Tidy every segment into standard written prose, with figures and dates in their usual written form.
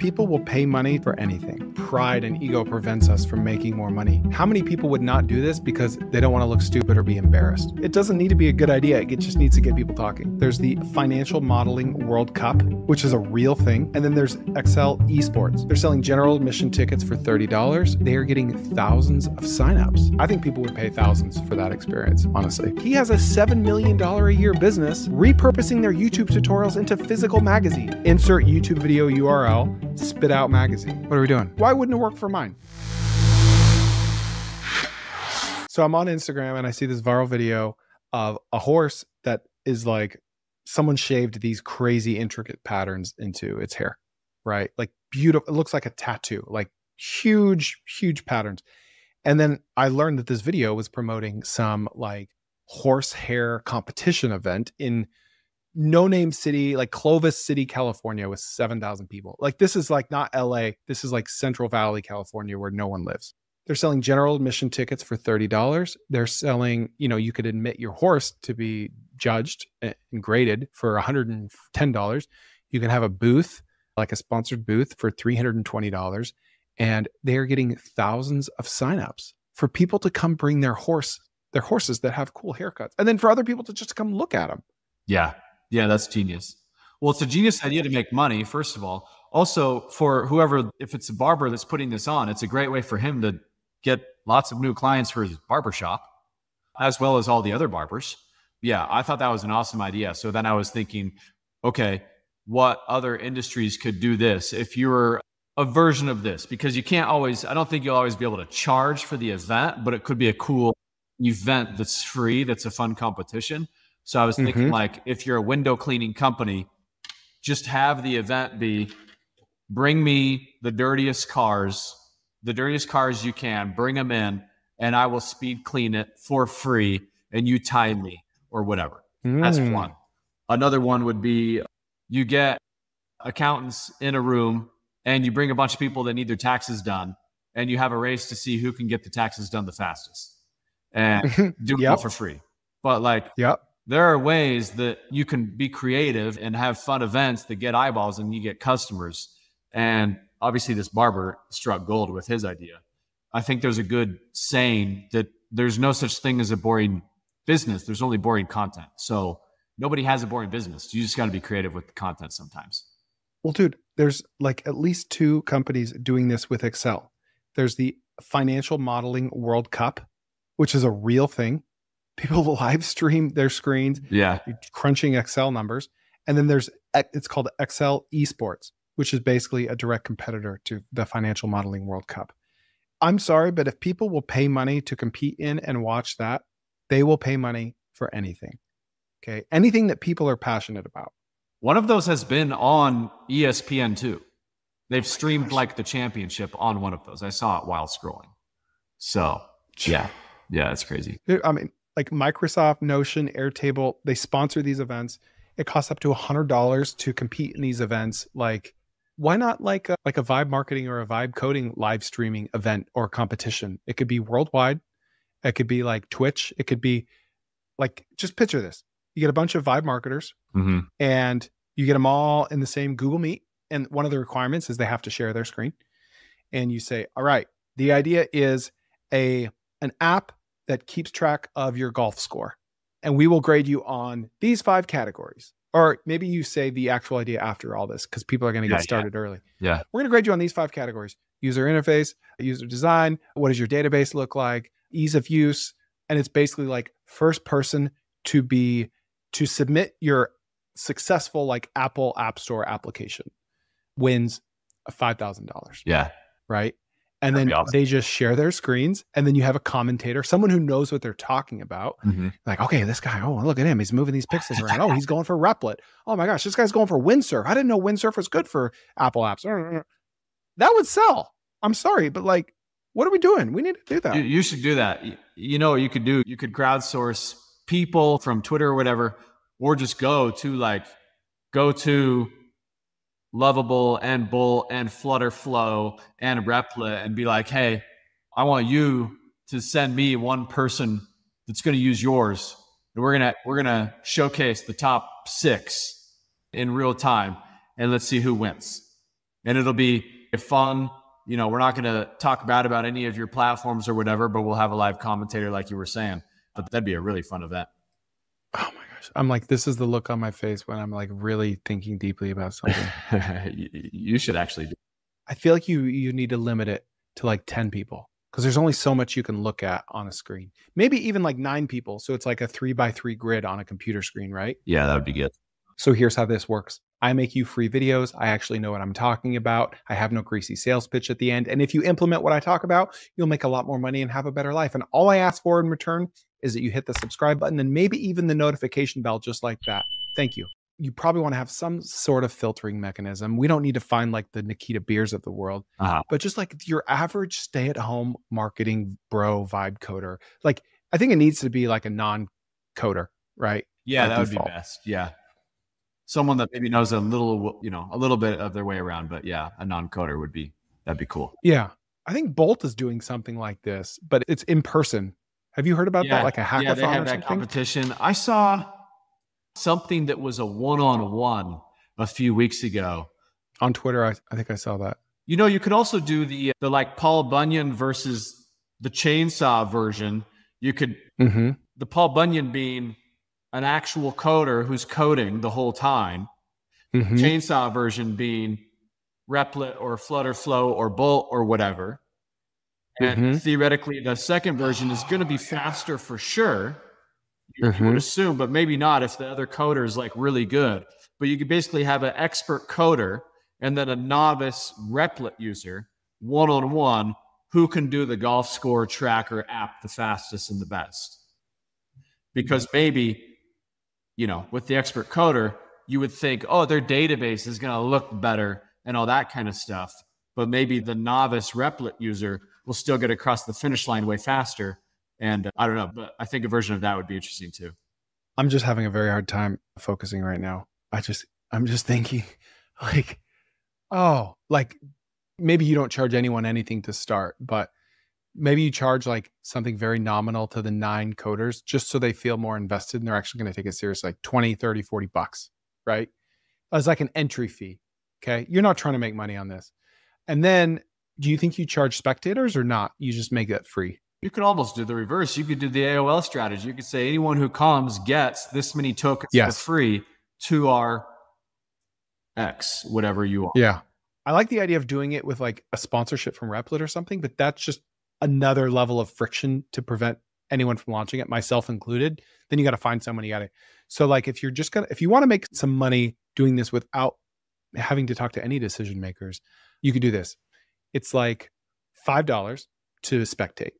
People will pay money for anything. Pride and ego prevents us from making more money. How many people would not do this because they don't want to look stupid or be embarrassed? It doesn't need to be a good idea. It just needs to get people talking. There's the Financial Modeling World Cup, which is a real thing. And then there's Excel Esports. They're selling general admission tickets for $30. They are getting thousands of signups. I think people would pay thousands for that experience, honestly. He has a $7 million a year business repurposing their YouTube tutorials into physical magazine. Insert YouTube video URL. Spit out magazine. What are we doing? Why wouldn't it work for mine? So I'm on Instagram and I see this viral video of a horse that is like someone shaved these crazy intricate patterns into its hair, right? Like beautiful. It looks like a tattoo, like huge, huge patterns. And then I learned that this video was promoting some like horse hair competition event in no-name city, like Clovis City, California, with 7,000 people. Like this is like not LA. This is like Central Valley, California, where no one lives. They're selling general admission tickets for $30. They're selling, you could admit your horse to be judged and graded for $110. You can have a booth, like a sponsored booth, for $320. And they're getting thousands of signups for people to come bring their horses that have cool haircuts. And then for other people to just come look at them. Yeah, that's genius. Well, it's a genius idea to make money, first of all. Also, for whoever, if it's a barber that's putting this on, it's a great way for him to get lots of new clients for his barbershop, as well as all the other barbers. Yeah, I thought that was an awesome idea. So then I was thinking, okay, what other industries could do this? If you're a version of this, because you can't always, I don't think you'll always be able to charge for the event, but it could be a cool event that's free, that's a fun competition. So I was thinking like, if you're a window cleaning company, just have the event be, bring me the dirtiest cars you can, bring them in, and I will speed clean it for free, and you tie me or whatever. That's one. Another one would be, you get accountants in a room and you bring a bunch of people that need their taxes done, and you have a race to see who can get the taxes done the fastest and do it all for free. But like, there are ways that you can be creative and have fun events that get eyeballs and you get customers. And obviously this barber struck gold with his idea. I think there's a good saying that there's no such thing as a boring business. There's only boring content. So nobody has a boring business. You just got to be creative with the content sometimes. Well, dude, there's like at least 2 companies doing this with Excel. There's the Financial Modeling World Cup, which is a real thing. People live stream their screens, crunching Excel numbers. And then it's called Excel Esports, which is basically a direct competitor to the Financial Modeling World Cup. I'm sorry, but if people will pay money to compete in and watch that, they will pay money for anything. Okay. Anything that people are passionate about. One of those has been on ESPN too. They've streamed like the championship on one of those. I saw it while scrolling. So yeah, it's crazy. I mean, like Microsoft, Notion, Airtable, they sponsor these events. It costs up to $100 to compete in these events. Like, why not like a vibe marketing or a vibe coding live streaming event or competition? It could be worldwide. It could be like Twitch. It could be like, just picture this. You get a bunch of vibe marketers and you get them all in the same Google Meet. And one of the requirements is they have to share their screen. And you say, all right, the idea is an app that keeps track of your golf score. And we will grade you on these 5 categories. Or maybe you say the actual idea after all this, because people are going to get started early. Yeah. We're going to grade you on these 5 categories: user interface, user design, what does your database look like, ease of use. And it's basically like first person to submit your successful like Apple App Store application wins $5,000. Yeah. Right. And then they just share their screens, and then you have a commentator, someone who knows what they're talking about. Like, okay, this guy, oh, look at him. He's moving these pixels around. Oh, he's going for Replit. Oh my gosh, this guy's going for windsurf. I didn't know windsurf was good for Apple apps. That would sell. I'm sorry, but like, what are we doing? We need to do that. You should do that. You know what you could do? You could crowdsource people from Twitter or whatever, or just go to Lovable and Bull and Flutterflow and Replit and be like, hey, I want you to send me one person that's going to use yours. And we're going to showcase the top 6 in real time, and let's see who wins. And it'll be fun. You know, we're not going to talk bad about any of your platforms or whatever, but we'll have a live commentator like you were saying. But that'd be a really fun event. Oh my gosh. I'm like, this is the look on my face when I'm like really thinking deeply about something. You should actually do. I feel like you need to limit it to like 10 people because there's only so much you can look at on a screen. Maybe even like 9 people. So it's like a 3x3 grid on a computer screen, right? Yeah, that would be good. So here's how this works. I make you free videos. I actually know what I'm talking about. I have no greasy sales pitch at the end. And if you implement what I talk about, you'll make a lot more money and have a better life. And all I ask for in return is that you hit the subscribe button and maybe even the notification bell just like that. Thank you. You probably want to have some sort of filtering mechanism. We don't need to find like the Nikita Beers of the world, but just like your average stay-at-home marketing bro vibe coder. Like I think it needs to be like a non-coder, right? Yeah, that would be best. Yeah. Someone that maybe knows a little bit of their way around, but yeah, a non-coder that'd be cool. Yeah. I think Bolt is doing something like this, but it's in person. Have you heard about that? Like a hackathon they have or that something? Competition. I saw something that was a one-on-one a few weeks ago. On Twitter, I think I saw that. You know, you could also do the like Paul Bunyan versus the chainsaw version. You could, the Paul Bunyan being an actual coder who's coding the whole time. Chainsaw version being Replit or Flutterflow or Bolt or whatever. And theoretically, the second version is going to be faster for sure. You would assume, but maybe not if the other coder is like really good. But you could basically have an expert coder and then a novice Replit user, one-on-one, who can do the golf score tracker app the fastest and the best. Because maybe, you know, with the expert coder, you would think, oh, their database is going to look better and all that kind of stuff. But maybe the novice Replit user will still get across the finish line way faster. And I don't know, but I think a version of that would be interesting too. I'm just having a very hard time focusing right now. I'm just thinking like, oh, like maybe you don't charge anyone anything to start, but maybe you charge like something very nominal to the 9 coders just so they feel more invested and they're actually going to take it seriously, like 20, 30, 40 bucks, right? As like an entry fee. Okay. You're not trying to make money on this. And then do you think you charge spectators or not? You just make that free. You could almost do the reverse. You could do the AOL strategy. You could say anyone who comes gets this many tokens for free to our X, whatever you are. Yeah. I like the idea of doing it with like a sponsorship from Replit or something, but that's just another level of friction to prevent anyone from launching it, myself included. Then you got to find someone. So like if you want to make some money doing this without having to talk to any decision makers, you could do this. It's like $5 to spectate.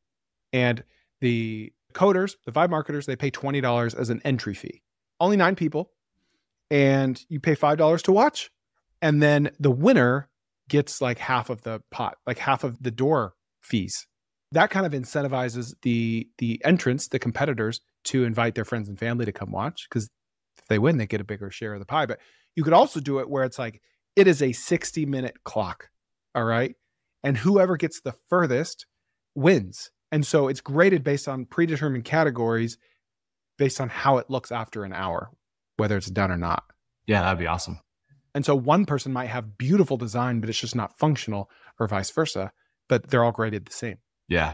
And the coders, the vibe marketers, they pay $20 as an entry fee. Only 9 people. And you pay $5 to watch. And then the winner gets like half of the pot, like half of the door fees. That kind of incentivizes the entrants, the competitors, to invite their friends and family to come watch. Because if they win, they get a bigger share of the pie. But you could also do it where it's like, it is a 60-minute clock. All right. And whoever gets the furthest wins. And so it's graded based on predetermined categories based on how it looks after an hour, whether it's done or not. Yeah, that'd be awesome. And so one person might have beautiful design, but it's just not functional, or vice versa, but they're all graded the same. Yeah.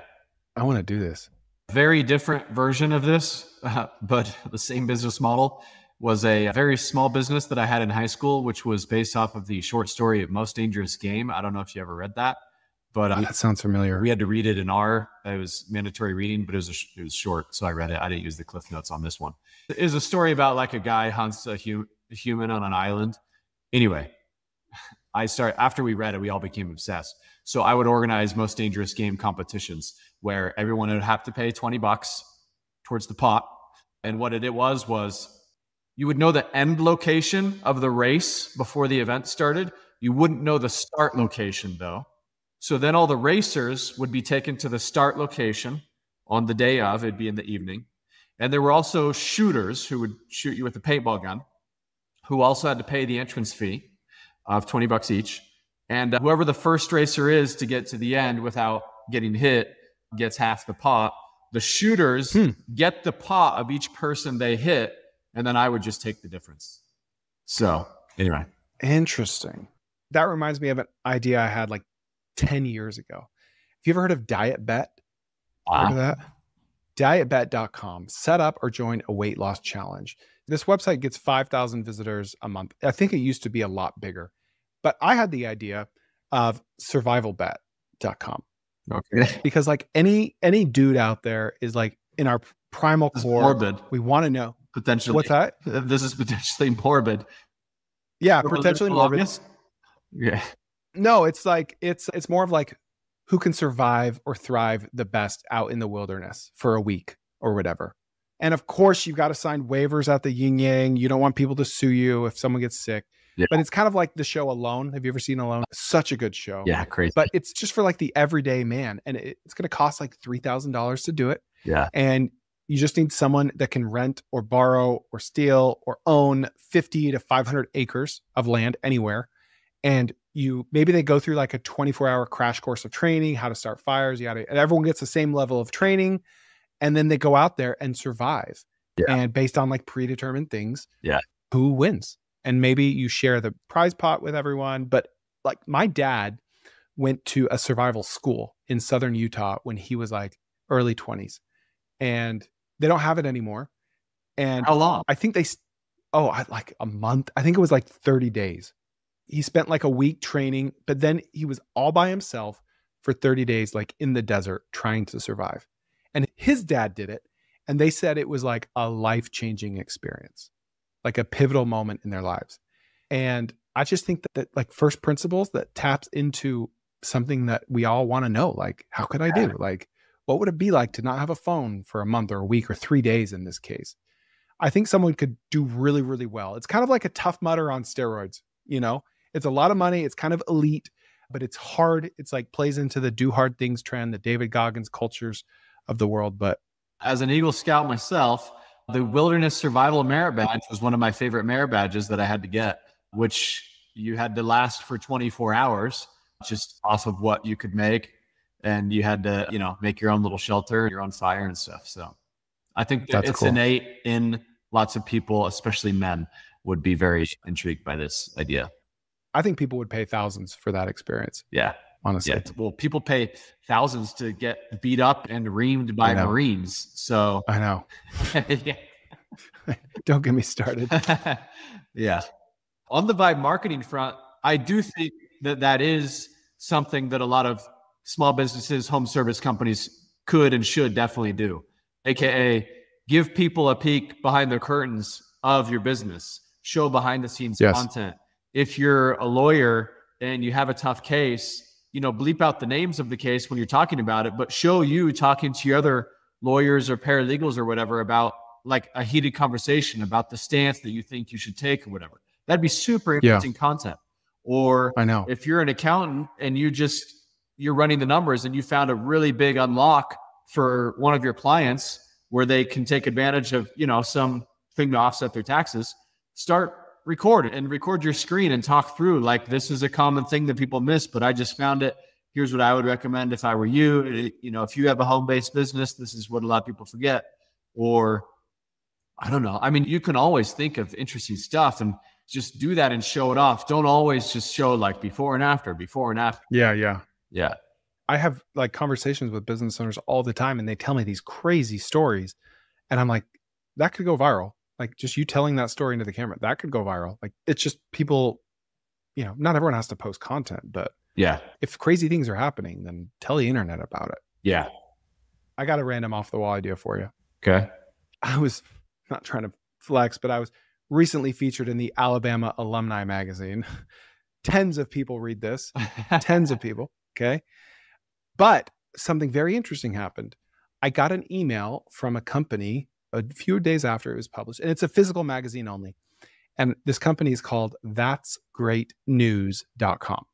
I want to do this. Very different version of this, but the same business model was a very small business that I had in high school, which was based off of the short story Most Dangerous Game. I don't know if you ever read that. But that sounds familiar. We had to read it it was mandatory reading, but it was short. So I read it. I didn't use the cliff notes on this one. It is a story about like a guy hunts a human on an island. Anyway, after we read it, we all became obsessed. So I would organize Most Dangerous Game competitions where everyone would have to pay $20 towards the pot. And what it was you would know the end location of the race before the event started. You wouldn't know the start location though. So then all the racers would be taken to the start location on the day of. It'd be in the evening. And there were also shooters who would shoot you with a paintball gun, who also had to pay the entrance fee of $20 each. And whoever the first racer is to get to the end without getting hit gets half the pot. The shooters get the pot of each person they hit, and then I would just take the difference. So anyway. Interesting. That reminds me of an idea I had like 10 years ago. Have you ever heard of Diet Bet? Heard of that? Dietbet.com. Set up or join a weight loss challenge. This website gets 5,000 visitors a month. I think it used to be a lot bigger, but I had the idea of survivalbet.com. Okay. Because like any dude out there is like in our primal core, morbid. We want to know. Potentially. What's that? This is potentially morbid. Yeah, potentially morbid. Yeah. No, it's like it's more of like who can survive or thrive the best out in the wilderness for a week or whatever. And of course, you've got to sign waivers at the yin yang. You don't want people to sue you if someone gets sick. Yeah. But it's kind of like the show Alone. Have you ever seen Alone? Such a good show. Yeah, crazy. But it's just for like the everyday man. And it's going to cost like $3,000 to do it. Yeah. And you just need someone that can rent or borrow or steal or own 50 to 500 acres of land anywhere. And maybe they go through like a 24-hour crash course of training, how to start fires, and everyone gets the same level of training. And then they go out there and survive. Yeah. And based on like predetermined things, who wins? And maybe you share the prize pot with everyone. But like my dad went to a survival school in Southern Utah when he was like early 20s. And they don't have it anymore. And how long? I think like a month. I think it was like 30 days. He spent like a week training, but then he was all by himself for 30 days, like in the desert trying to survive. And his dad did it. And they said it was like a life-changing experience, like a pivotal moment in their lives. And I just think that like first principles that taps into something that we all want to know, like, how could I do? Like, what would it be like to not have a phone for a month or a week or 3 days in this case? I think someone could do really, really well. It's kind of like a Tough Mudder on steroids, you know? It's a lot of money. It's kind of elite, but it's hard. It's like plays into the do hard things trend, the David Goggins cultures of the world. But as an Eagle Scout myself, the Wilderness Survival Merit Badge was one of my favorite merit badges that I had to get, which you had to last for 24 hours just off of what you could make. And you had to, make your own little shelter, your own fire and stuff. So I think it's cool. Innate in lots of people, especially men, would be very intrigued by this idea. I think people would pay thousands for that experience. Yeah. Honestly. Yeah. Well, people pay thousands to get beat up and reamed by Marines. So I know. Don't get me started. Yeah. On the vibe marketing front, I do think that is something that a lot of small businesses, home service companies could and should definitely do. AKA give people a peek behind the curtains of your business, show behind the scenes content. If you're a lawyer and you have a tough case, bleep out the names of the case when you're talking about it, but show you talking to your other lawyers or paralegals or whatever about like a heated conversation about the stance that you think you should take or whatever. That'd be super interesting content. Or I know if you're an accountant and you're running the numbers and you found a really big unlock for one of your clients where they can take advantage of, something to offset their taxes, record your screen and talk through like, this is a common thing that people miss, but I just found it. Here's what I would recommend if I were you. If you have a home-based business, this is what a lot of people forget. Or I don't know. I mean, you can always think of interesting stuff and just do that and show it off. Don't always just show like before and after. Yeah. I have like conversations with business owners all the time and they tell me these crazy stories. And I'm like, that could go viral. Like just you telling that story into the camera, that could go viral. Like it's just people, not everyone has to post content, but if crazy things are happening, then tell the internet about it. Yeah. I got a random off the wall idea for you. Okay. I was not trying to flex, but I was recently featured in the Alabama Alumni Magazine. Tens of people read this, tens of people. Okay. But something very interesting happened. I got an email from a company a few days after it was published, and it's a physical magazine only. And this company is called that'sgreatnews.com.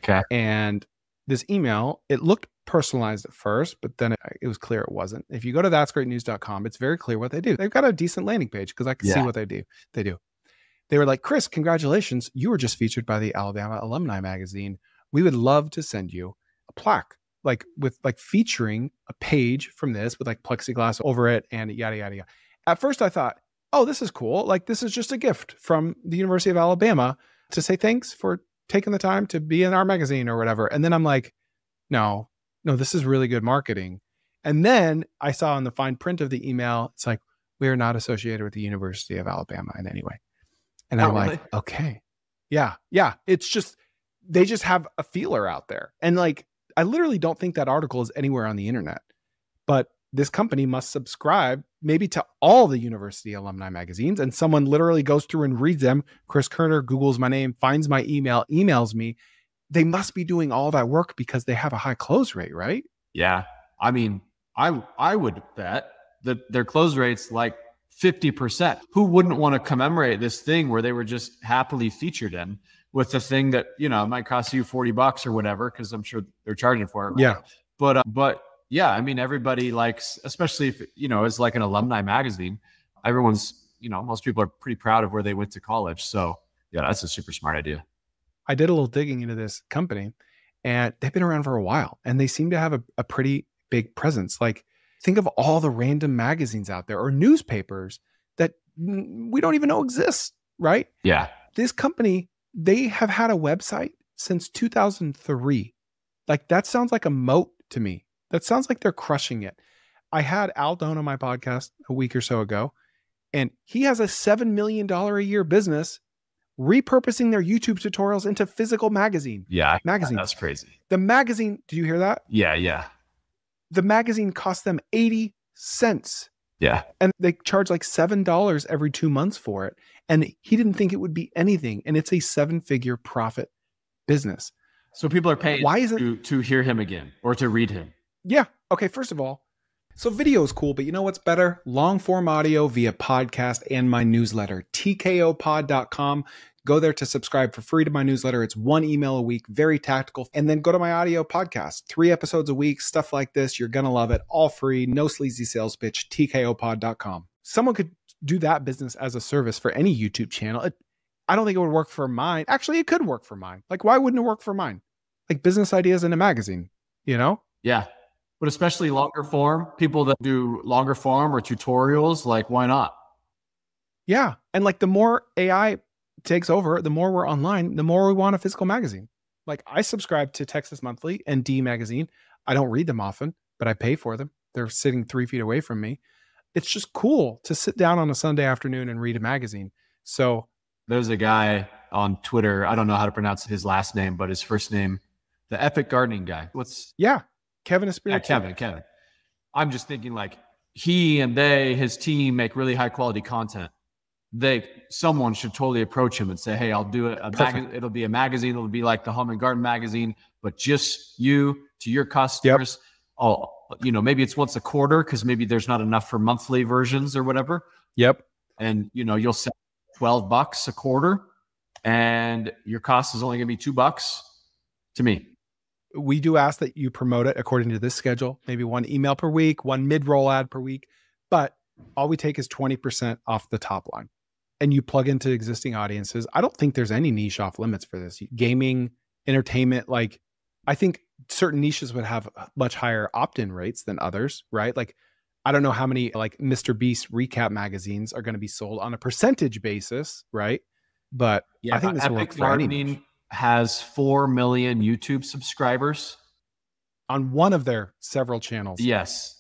Okay. And this email, it looked personalized at first, but then it was clear it wasn't. If you go to that'sgreatnews.com, it's very clear what they do. They've got a decent landing page because I can see what they do. They were like, Chris, congratulations. You were just featured by the Alabama Alumni Magazine. We would love to send you a plaque, like with like featuring a page from this with like plexiglass over it and yada, yada, yada. At first I thought, oh, this is cool. Like this is just a gift from the University of Alabama to say thanks for taking the time to be in our magazine or whatever. And then I'm like, no, this is really good marketing. And then I saw in the fine print of the email, it's like, we are not associated with the University of Alabama in any way. And I'm like, okay. Yeah. It's just, they just have a feeler out there. And like, I literally don't think that article is anywhere on the internet, but this company must subscribe maybe to all the university alumni magazines. And someone literally goes through and reads them. Chris Koerner Googles my name, finds my email, emails me. They must be doing all that work because they have a high close rate, right? Yeah. I mean, I would bet that their close rate's like 50%. Who wouldn't want to commemorate this thing where they were just happily featured in with the thing that, you know, might cost you $40 or whatever, because I'm sure they're charging for it. Yeah. But yeah, I mean, everybody likes, especially if, you know, it's like an alumni magazine, everyone's, you know, most people are pretty proud of where they went to college. So yeah, that's a super smart idea. I did a little digging into this company, and they've been around for a while, and they seem to have a pretty big presence. Like, think of all the random magazines out there or newspapers that we don't even know exist, right? Yeah. This company, they have had a website since 2003. Like, that sounds like a moat to me. That sounds like they're crushing it. I had Al Doan on my podcast a week or so ago, and he has a $7 million a year business repurposing their YouTube tutorials into physical magazines. That's crazy. The magazine, did you hear that? Yeah. The magazine cost them 80 cents. Yeah. And they charge like $7 every 2 months for it. And he didn't think it would be anything. And it's a 7-figure profit business. So people are paying to hear him again or to read him. Yeah. Okay. First of all, so video is cool, but you know what's better? Long form audio via podcast and my newsletter, tkopod.com. Go there to subscribe for free to my newsletter. It's 1 email a week, very tactical. And then go to my audio podcast, 3 episodes a week, stuff like this. You're going to love it. All free, no sleazy sales pitch, tkopod.com. Someone could do that business as a service for any YouTube channel. I don't think it would work for mine. Actually, it could work for mine. Like, why wouldn't it work for mine? Like, business ideas in a magazine, you know? Yeah. But especially longer form, people that do longer form or tutorials, like, why not? Yeah. And like, the more AI takes over, the more we're online, the more we want a physical magazine. Like, I subscribe to Texas Monthly and D Magazine. I don't read them often, but I pay for them. They're sitting 3 feet away from me. It's just cool to sit down on a Sunday afternoon and read a magazine. So there's a guy on Twitter. I don't know how to pronounce his last name, but his first name, the Epic Gardening guy. Kevin Espiritu. Yeah, Kevin. I'm just thinking, like, he and his team make really high quality content. Someone should totally approach him and say, hey, I'll do it. It'll be a magazine. It'll be like the Home and Garden magazine, but just you to your customers. Yep. Maybe it's once a quarter, because maybe there's not enough for monthly versions or whatever. Yep. And, you'll sell $12 a quarter, and your cost is only going to be $2 to me. We do ask that you promote it according to this schedule, maybe 1 email per week, 1 mid-roll ad per week, but all we take is 20% off the top line. And you plug into existing audiences. I don't think there's any niche off limits for this. Gaming, entertainment, like, I think certain niches would have much higher opt-in rates than others, right? Like, I don't know how many like Mr. Beast recap magazines are going to be sold on a percentage basis, right? But yeah, I think this will work for any niche. Has 4 million YouTube subscribers on one of their several channels. Yes.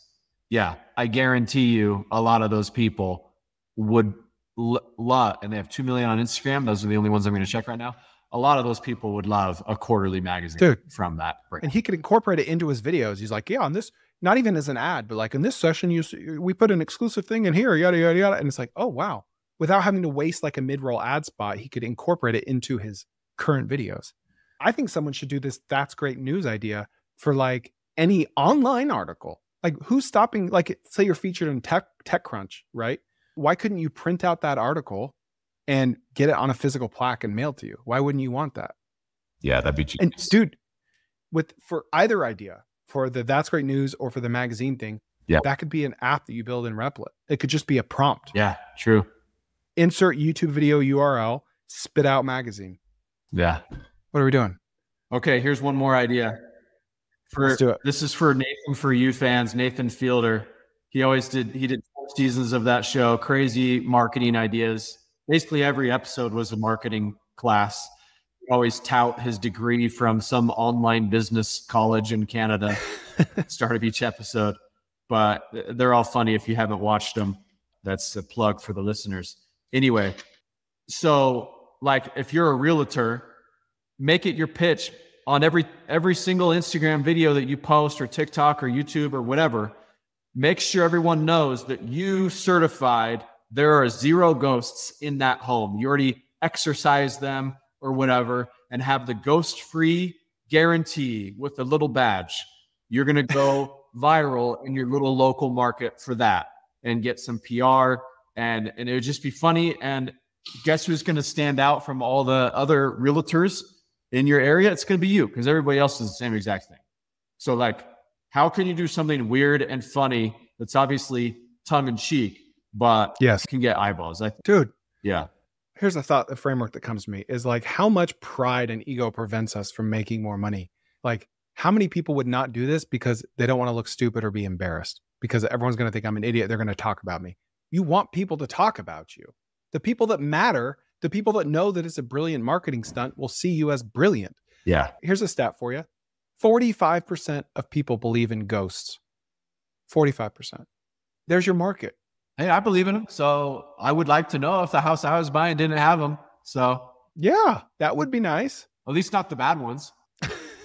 Yeah. I guarantee you a lot of those people would love, and they have 2 million on Instagram. Those are the only ones I'm going to check right now. A lot of those people would love a quarterly magazine from that brand. And he could incorporate it into his videos. He's like, yeah, on this, not even as an ad, but like in this session, we put an exclusive thing in here, yada, yada, yada. And it's like, oh, wow. Without having to waste like a mid-roll ad spot, he could incorporate it into his current videos. I think someone should do this That's Great News idea for like any online article. Like, who's stopping, like, say you're featured in TechCrunch, right? Why couldn't you print out that article and get it on a physical plaque and mail to you? Why wouldn't you want that? Yeah, that'd be genius. And dude, for either idea, for the That's Great News or for the magazine thing, that could be an app that you build in Replit. It could just be a prompt. Yeah, true. Insert YouTube video URL, spit out magazine. Yeah. What are we doing? Okay, here's one more idea. Let's do it. This is for Nathan, for you fans, Nathan Fielder. He did 4 seasons of that show, crazy marketing ideas. Basically every episode was a marketing class. always tout his degree from some online business college in Canada. Start of each episode, but they're all funny if you haven't watched them. That's a plug for the listeners. Anyway, so like if you're a realtor, make it your pitch on every single Instagram video that you post or TikTok or YouTube or whatever. Make sure everyone knows that you certified there are 0 ghosts in that home. You already exorcised them or whatever, and have the ghost-free guarantee with a little badge. You're going to go viral in your little local market for that and get some PR, and it would just be funny. And guess who's going to stand out from all the other realtors in your area? It's going to be you, because everybody else is the same exact thing. So like, how can you do something weird and funny that's obviously tongue-in-cheek, but yes, can get eyeballs? Dude. Yeah. Here's a thought, the framework that comes to me is like, how much pride and ego prevents us from making more money? Like, how many people would not do this because they don't want to look stupid or be embarrassed? Because everyone's going to think I'm an idiot. They're going to talk about me. You want people to talk about you. The people that matter, the people that know that it's a brilliant marketing stunt will see you as brilliant. Yeah. Here's a stat for you. 45% of people believe in ghosts. 45%. There's your market. Hey, I believe in them. So I would like to know if the house I was buying didn't have them. So yeah, that would be nice. At least not the bad ones.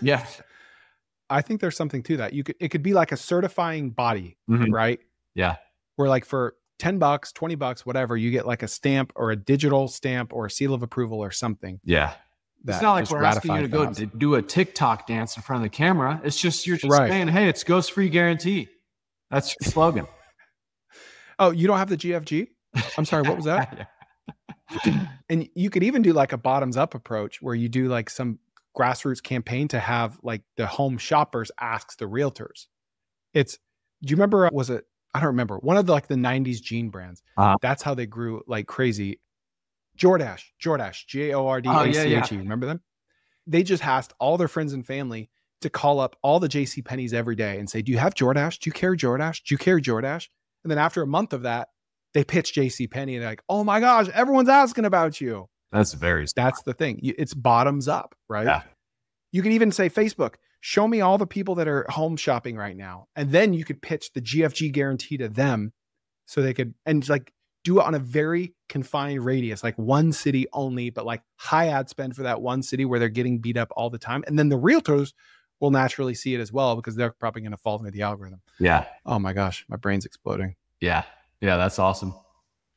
Yeah. I think there's something to that. It could be like a certifying body, right? Yeah. Where like for $10, $20, whatever, you get like a stamp or a digital stamp or a seal of approval or something. Yeah. It's not like we're asking you to go do a TikTok dance in front of the camera. It's just, you're just saying, hey, it's ghost-free guarantee. That's your slogan. Oh, you don't have the GFG? I'm sorry, what was that? And you could even do like a bottoms up approach where you do like some grassroots campaign to have like the home shoppers ask the realtors. Do you remember, I don't remember, one of the 90s jean brands. That's how they grew like crazy. Jordache, Jordache. Remember them? They just asked all their friends and family to call up all the JCPenney's every day and say, do you have Jordache? Do you carry Jordache? Do you carry Jordache? And then after a month of that, they pitch JCPenney and they're like, oh my gosh, everyone's asking about you. That's the thing. It's bottoms up, right? Yeah. You can even say, Facebook, show me all the people that are home shopping right now. And then you could pitch the GFG guarantee to them so they could, and like do it on a very confined radius, like one city only, but like high ad spend for that one city where they're getting beat up all the time. And then the realtors will naturally see it as well because they're probably going to fall into the algorithm. Yeah. Oh my gosh, my brain's exploding. Yeah. Yeah, that's awesome.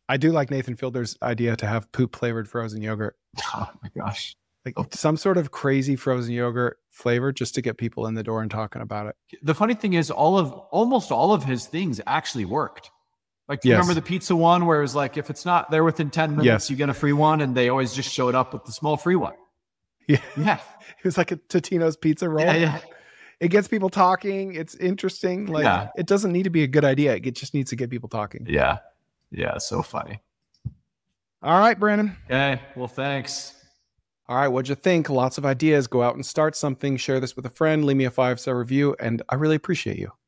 I do like Nathan Fielder's idea to have poop flavored frozen yogurt. Oh my gosh. Like some sort of crazy frozen yogurt flavor just to get people in the door and talking about it. The funny thing is almost all of his things actually worked. Like, do you remember the pizza one where it was like, if it's not there within 10 minutes, you get a free one, and they always just showed up with the small free one. Yeah. Yeah. It was like a Totino's pizza roll. Yeah. It gets people talking. It's interesting. Like it doesn't need to be a good idea. It just needs to get people talking. Yeah. Yeah. So funny. All right, Brandon. Okay. Well, thanks. All right. What'd you think? Lots of ideas. Go out and start something. Share this with a friend. Leave me a 5-star review. And I really appreciate you.